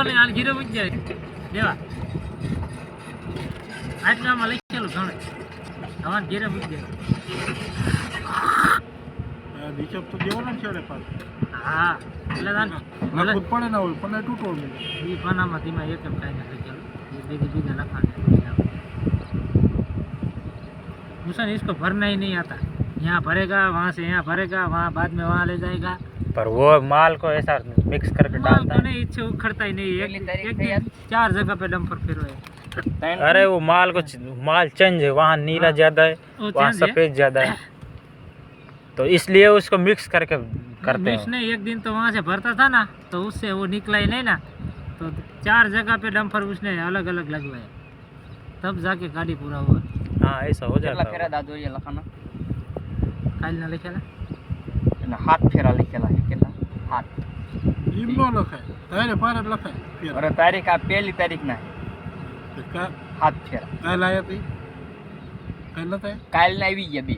ને આ જીરો મૂકી જાય દેવા આટલામાં લખેલું ઘણે હવાન ઘેરે મૂકી જાય હિસાબ તો દેવાનો છે ને પાછો હા એટલે લખવું પડે ના હોય પણ તૂટો નહીં એ પાનામાં ધીમા એકમ કાંઈ ના લખેલું એ બીજા લખવાનું मुझे इसको भरना ही नहीं आता यहाँ भरेगा वहाँ से यहाँ भरेगा वहाँ बाद में वहाँ ले जाएगा पर वो माल को ऐसा मिक्स करके डालता है नहीं इच्छे उखड़ता ही नहीं एक दिन 4 जगह पे डंपर फिरो है अरे वो माल को माल चेंज है वहाँ नीला ज्यादा है वहाँ सफेद ज्यादा है तो इसलिए उसको मिक्स करके करते हैं नहीं एक दिन तो वहाँ से भरता था ना तो उससे वो निकला ही नहीं ना तो 4 जगह पे डंपर उसने अलग अलग लगवाए तब जाके गाड़ी पूरा हुआ हाँ ऐसा हो जाता फेरा दादो ये लखाना काल ना लिखेला અને હાથ ફેરા લખેલા છે કેટલા હાથ ઈમ નો લખાય તારે પારે લખાય અરે તારીખ આ પહેલી તારીખ ના હાથ ફેરા કાલ આયા તી કાલ નતા કાલ ના આવી ગયા બે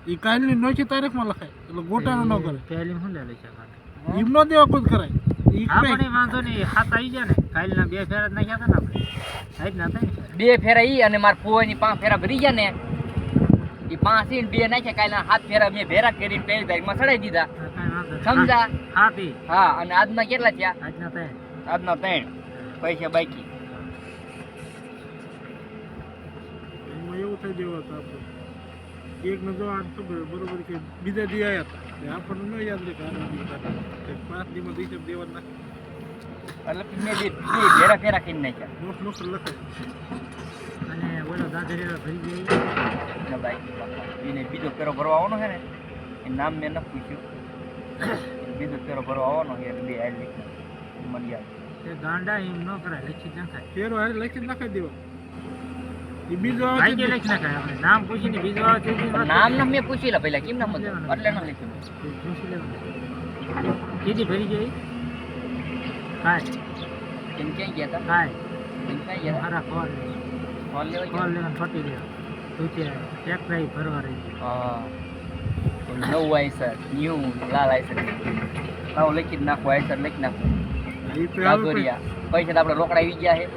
ઈ કાલની નોખી તારીખમાં લખાય એટલે ગોટાનો ન કરે પહેલી હું લે લખ્યા ઈમ નો દેવા કોઈ કરાય ઈ આપણે વાંધો નહીં હાથ આવી જાય ને કાલ ના 2 ફેરા જ નાખ્યા હતા ને આપણે સાહેબ ના થાય બે ફેરા ઈ અને માર ફોવાની 5 ફેરા ભરી ગયા ને ઈ 5 ઈ 2 નાખ્યા કાલના 7 ફેરા મેં ભેરા કરીને પહેલી તારીખમાં ચડાઈ દીધા સમજા હાથી હા અને આજના કેટલા થયા આજના થાય આજના 3 પૈસા બાકી એમાં એવું થઈ જેવું હતું આપણે એક ને જો આ ખબર બરોબર કે બીજા દી આયા હતા આપણને ન યાદ રહે કે 5 દીમાં હિસાબ દેવાના એટલે મેં બે ભેરા ફેરા કરીને નાખ્યા નોટ નોટ લખાય અને બોલો દાદરીઓ ભરી ગઈ એને બીજો ફેરો ભરવા આવવાનો છે ને એ નામ મેં ન પૂછ્યું બીજો ફેરો ભરવા આવવાનો છે એટલે બે આઈ લીધી મળી આવે તે ગાંડા એમ ન કરાય લખી નાખાય ફેરો હારે લખી નાખાઈ દેવા ઈ બીજો આવે ભાઈ કે લખી નાખાય આપણે નામ પૂછીને બીજો આવે તે નામ ને મેં પૂછી લે પહેલા કેમ નામ હતું એટલે ન લખ્યું પૂછી લેવાનું કીધી ભરી ગઈ કાય કેમ ક્યાં ગયા હતા કાય કેમ ક્યાં ગયા મારા કોલ હતા કોલ લેવાનું ફટી ગયો તું કે એક રહી ભરવા રહી હા નવું આઈસર ન્યૂ લાલ આઈસર લાવ લખી નાખો આઈસર લખી નાખો ઈ તો દાદોરિયા પૈસા તો આપણે રોકડા આવી ગયા છે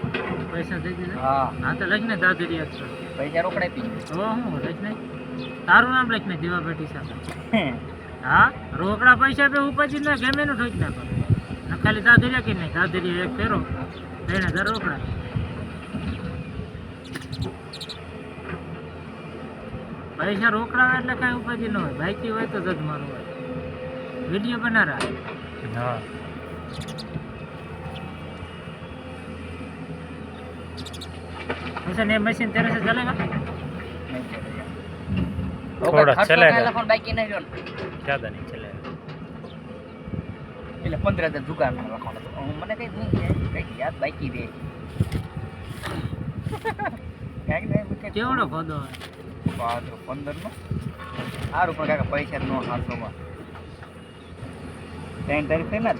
પૈસા દઈ દીધા હા હા તો લખને દાદરી આપશો પૈસા રોકડા આપી તો હું લખને તારું નામ લખને જેવા બેટી સાથે ગયા હા રોકડા પૈસા પે ઉપાજી ના ગમે નું ઠોકી નાખો ખાલી દાદરિયા કે નહીં દાદરિયા એક ફેરો 3000 રોકડા પૈસા રોકડા એટલે કઈ ઉપાજી ન હોય બાઈકી હોય તો જજ મારું હોય વિડીયો બના रहा हाँ हुसैन ये मशीन तेरे से चलेगा थोड़ा चलेगा બાકી નહીં રહ્યો ज़्यादा नहीं चलेगा એટલે 15000 દુકાન લખવાનો મને કઈ નહીં કઈ યાદ બાકી દે કાંઈક નહીં કેવડો ખોદો 15 નો સારું પણ કાકા પૈસા નો હાથોમાં 3 તારીખ થઈ ને